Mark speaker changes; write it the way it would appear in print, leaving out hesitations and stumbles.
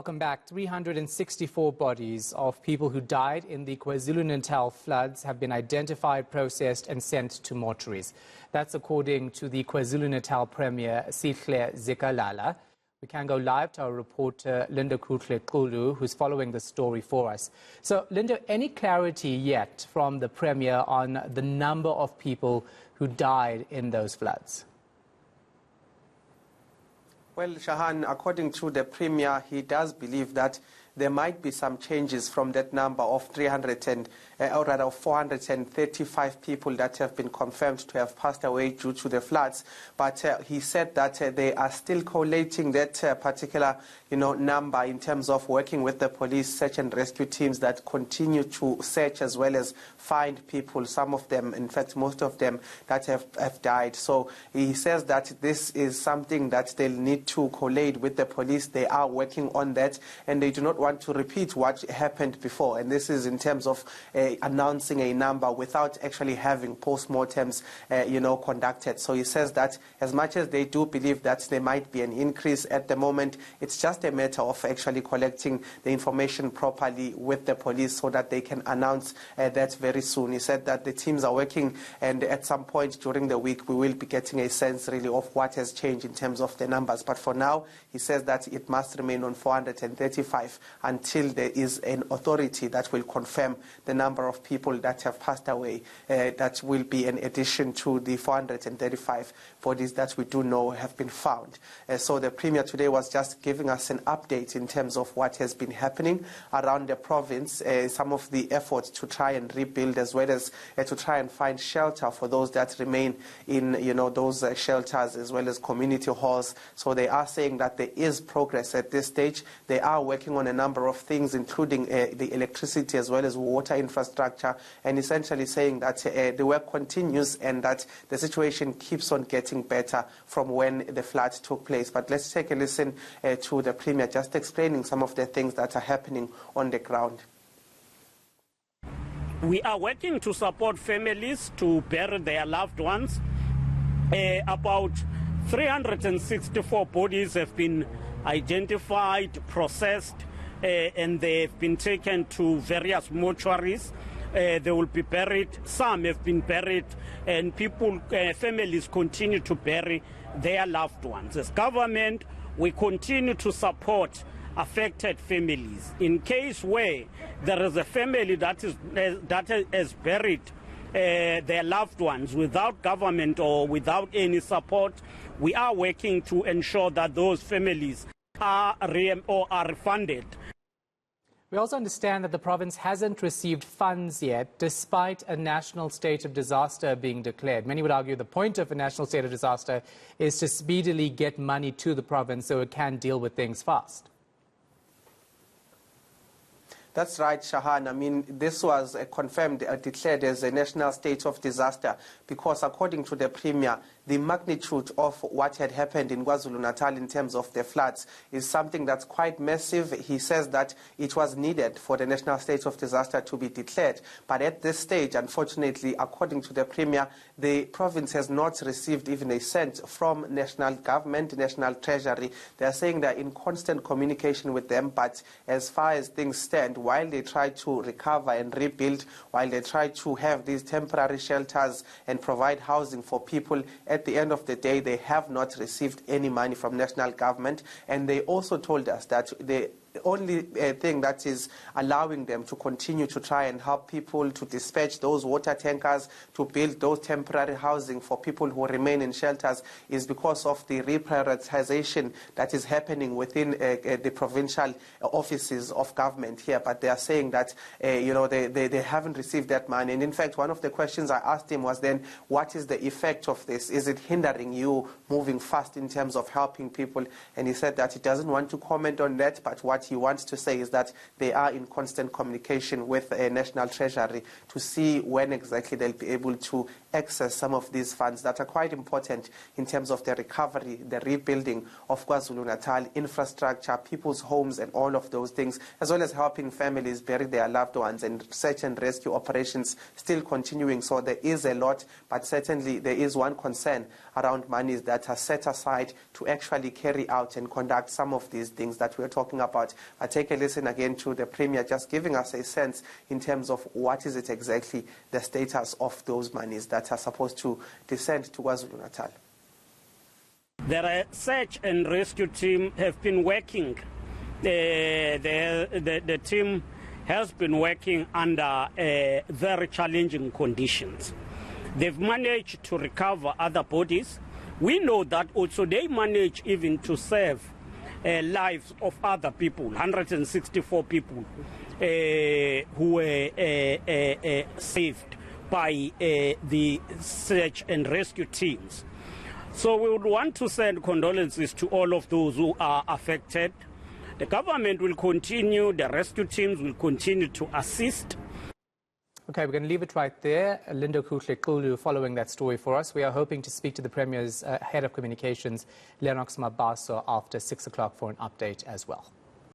Speaker 1: Welcome back. 364 bodies of people who died in the KwaZulu-Natal floods have been identified, processed and sent to mortuaries. That's according to the KwaZulu-Natal Premier, Sihle Zikalala. We can go live to our reporter, Linda Kutle-Kulu, who's following the story for us. So, Linda, any clarity yet from the Premier on the number of people who died in those floods?
Speaker 2: Well, Shahan, according to the Premier, he does believe that there might be some changes from that number of 435 people that have been confirmed to have passed away due to the floods. But he said that they are still collating that particular, number in terms of working with the police search and rescue teams that continue to search as well as find people, some of them, in fact, most of them that have died. So he says that this is something that they'll need to collate with the police. They are working on that, and they do not want to repeat what happened before. And this is in terms of announcing a number without actually having post-mortems, conducted. So he says that as much as they do believe that there might be an increase at the moment, it's just a matter of actually collecting the information properly with the police so that they can announce that very soon. He said that the teams are working, and at some point during the week we will be getting a sense really of what has changed in terms of the numbers. But for now, he says that it must remain on 435 until there is an authority that will confirm the number of people that have passed away. That will be in addition to the 435 bodies that we do know have been found. So the Premier today was just giving us an update in terms of what has been happening around the province, some of the efforts to try and rebuild as well as to try and find shelter for those that remain in those shelters as well as community halls. So they are saying that there is progress at this stage. They are working on a number of things, including the electricity as well as water infrastructure, and essentially saying that the work continues and that the situation keeps on getting better from when the floods took place. But let's take a listen to the Premier just explaining some of the things that are happening on the ground.
Speaker 3: We are working to support families to bury their loved ones. About 364 bodies have been identified, processed, and they've been taken to various mortuaries. They will be buried. Some have been buried, and families continue to bury their loved ones. As government, we continue to support affected families. In case where there is a family that has buried their loved ones without government or without any support, we are working to ensure that those families are refunded.
Speaker 1: We also understand that the province hasn't received funds yet, despite a national state of disaster being declared. Many would argue the point of a national state of disaster is to speedily get money to the province so it can deal with things fast.
Speaker 2: That's right, Shahan. I mean, this was confirmed, declared as a national state of disaster because, according to the Premier, the magnitude of what had happened in KwaZulu-Natal in terms of the floods is something that's quite massive. He says that it was needed for the national state of disaster to be declared. But at this stage, unfortunately, according to the Premier, the province has not received even a cent from national government, national treasury. They are saying they're in constant communication with them, but as far as things stand, while they try to recover and rebuild, while they try to have these temporary shelters and provide housing for people, at the end of the day, they have not received any money from national government. And they also told us that the only thing that is allowing them to continue to try and help people to dispatch those water tankers, to build those temporary housing for people who remain in shelters is because of the reprioritization that is happening within the provincial offices of government here. But they are saying that they haven't received that money. And in fact, one of the questions I asked him was then, what is the effect of this? Is it hindering you moving fast in terms of helping people? And he said that he doesn't want to comment on that, but what he wants to say is that they are in constant communication with a national treasury to see when exactly they'll be able to access some of these funds that are quite important in terms of the recovery, the rebuilding of KwaZulu-Natal infrastructure, people's homes and all of those things, as well as helping families bury their loved ones, and search and rescue operations still continuing. So there is a lot, but certainly there is one concern around monies that are set aside to actually carry out and conduct some of these things that we're talking about about. I take a listen again to the Premier just giving us a sense in terms of what is it exactly the status of those monies that are supposed to descend to KwaZulu-Natal.
Speaker 3: The search and rescue team have been working. The team has been working under very challenging conditions. They've managed to recover other bodies. We know that also they managed even to save lives of other people, 164 people who were saved by the search and rescue teams. So we would want to send condolences to all of those who are affected. The government will continue, the rescue teams will continue to assist.
Speaker 1: Okay, we're going to leave it right there. Linda Kuhle-Kulu following that story for us. We are hoping to speak to the Premier's head of communications, Lennox Mabaso, after 6 o'clock for an update as well.